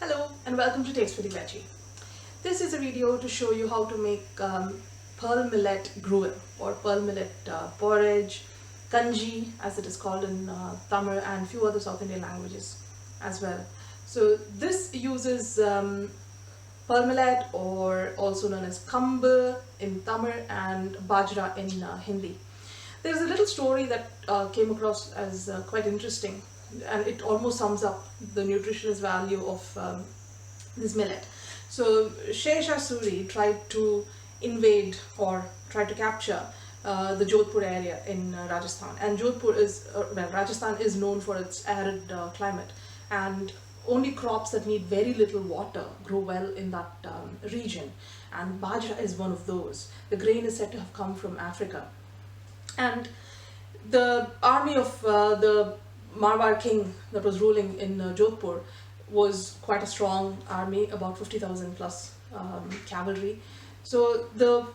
Hello and welcome to Taste for the Veggie. This is a video to show you how to make pearl millet gruel or pearl millet porridge, kanji as it is called in Tamil and few other South Indian languages as well. So this uses pearl millet, or also known as Kambu in Tamil and Bajra in Hindi. There's a little story that came across as quite interesting, and it almost sums up the nutritionist value of this millet. So Shah Suri tried to invade or tried to capture the Jodhpur area in Rajasthan, and Rajasthan is known for its arid climate, and only crops that need very little water grow well in that region, and Bajra is one of those. The grain is said to have come from Africa, and the army of the Marwar king that was ruling in Jodhpur was quite a strong army, about 50,000 plus cavalry. So the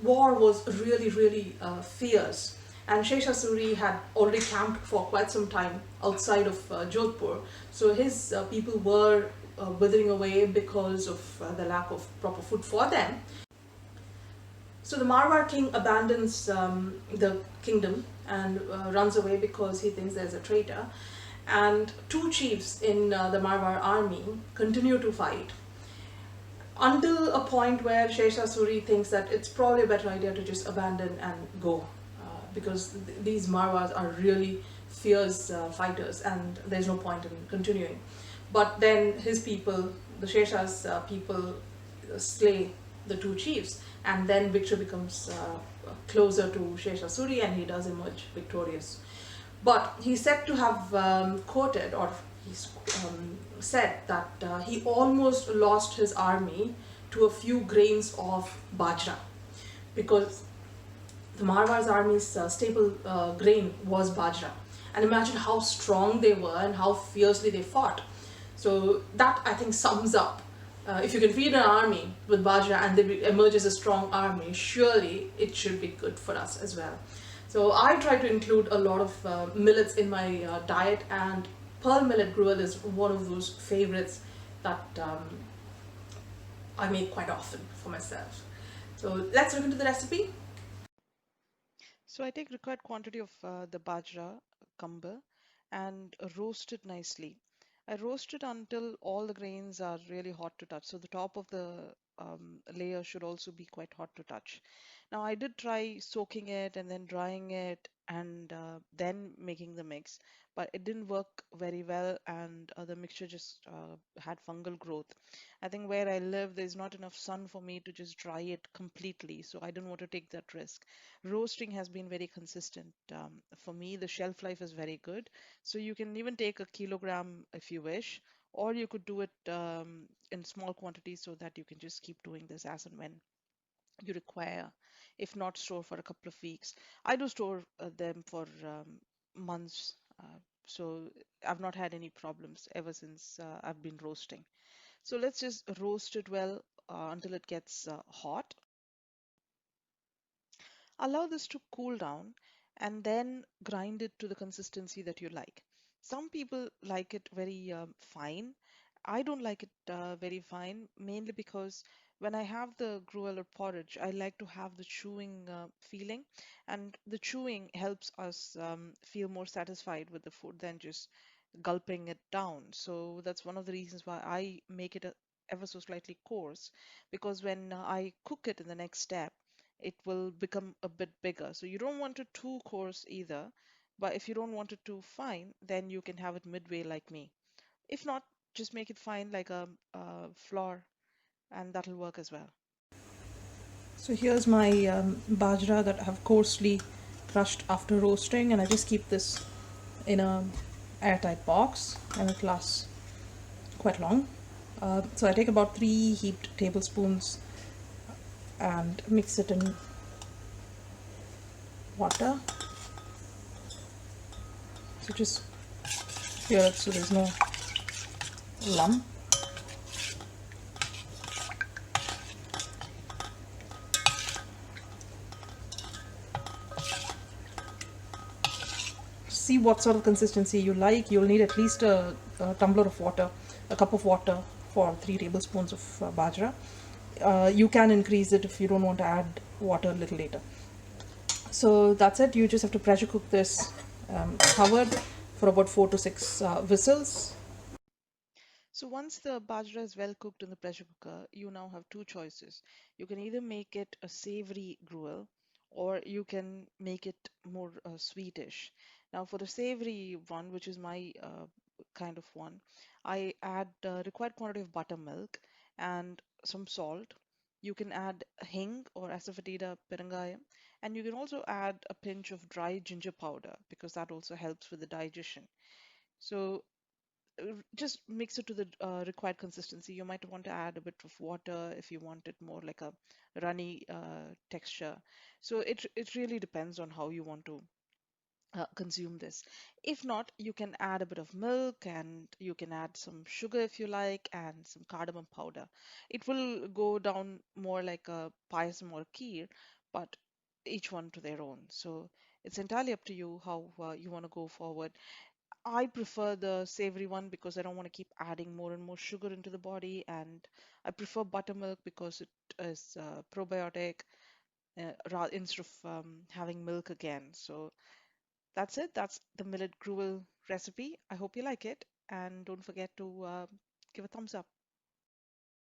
war was really fierce, and Shah Suri had already camped for quite some time outside of Jodhpur. So his people were withering away because of the lack of proper food for them. So the Marwar king abandons the kingdom and runs away because he thinks there's a traitor. And two chiefs in the Marwar army continue to fight until a point where Shah Suri thinks that it's probably a better idea to just abandon and go, because these Marwars are really fierce fighters and there's no point in continuing. But then his people, the Shah's people, slay the two chiefs, and then victory becomes closer to Shah Suri and he does emerge victorious. But he's said to have quoted, or he's said that he almost lost his army to a few grains of Bajra, because the Marwar's army's staple grain was Bajra. And imagine how strong they were and how fiercely they fought. So that, I think, sums up. If you can feed an army with Bajra and they emerge as a strong army, surely it should be good for us as well. So I try to include a lot of millets in my diet, and pearl millet gruel is one of those favorites that I make quite often for myself. So let's look into the recipe. So I take required quantity of the bajra, kambu, and roast it nicely. I roast it until all the grains are really hot to touch. So the top of the layer should also be quite hot to touch. Now I did try soaking it and then drying it and then making the mix, but it didn't work very well, and the mixture just had fungal growth. I think where I live, there's not enough sun for me to just dry it completely, so I didn't want to take that risk. Roasting has been very consistent. For me, the shelf life is very good. So you can even take a kilogram if you wish, or you could do it in small quantities so that you can just keep doing this as and when you require. If not, store for a couple of weeks. I do store them for months. So I've not had any problems ever since I've been roasting. So let's just roast it well until it gets hot. Allow this to cool down and then grind it to the consistency that you like. Some people like it very fine. I don't like it very fine, mainly because when I have the gruel or porridge, I like to have the chewing feeling, and the chewing helps us feel more satisfied with the food than just gulping it down. So that's one of the reasons why I make it ever so slightly coarse, because when I cook it in the next step, it will become a bit bigger. So you don't want it too coarse either, but if you don't want it too fine, then you can have it midway like me. If not, just make it fine like a flour, and that'll work as well. So here's my bajra that I have coarsely crushed after roasting, and I just keep this in a airtight box and it lasts quite long. So I take about 3 heaped tablespoons and mix it in water. So just stir it so there's no lump. See what sort of consistency you like. You'll need at least a tumbler of water, a cup of water for 3 tablespoons of bajra. You can increase it if you don't want to add water a little later. So that's it. You just have to pressure cook this covered for about 4 to 6 whistles. So once the bajra is well cooked in the pressure cooker, you now have two choices. You can either make it a savory gruel or you can make it more sweetish. Now for the savory one, which is my kind of one, I add required quantity of buttermilk and some salt. You can add hing or asafoetida perangayam, and you can also add a pinch of dry ginger powder because that also helps with the digestion. So just mix it to the required consistency. You might want to add a bit of water if you want it more like a runny texture. So it really depends on how you want to consume this. If not, you can add a bit of milk and you can add some sugar if you like and some cardamom powder. It will go down more like a payasam or a kheer, but each one to their own. So it's entirely up to you how you want to go forward. I prefer the savory one because I don't want to keep adding more and more sugar into the body, and I prefer buttermilk because it is probiotic instead of having milk again. So that's it. That's the millet gruel recipe. I hope you like it, and don't forget to give a thumbs up.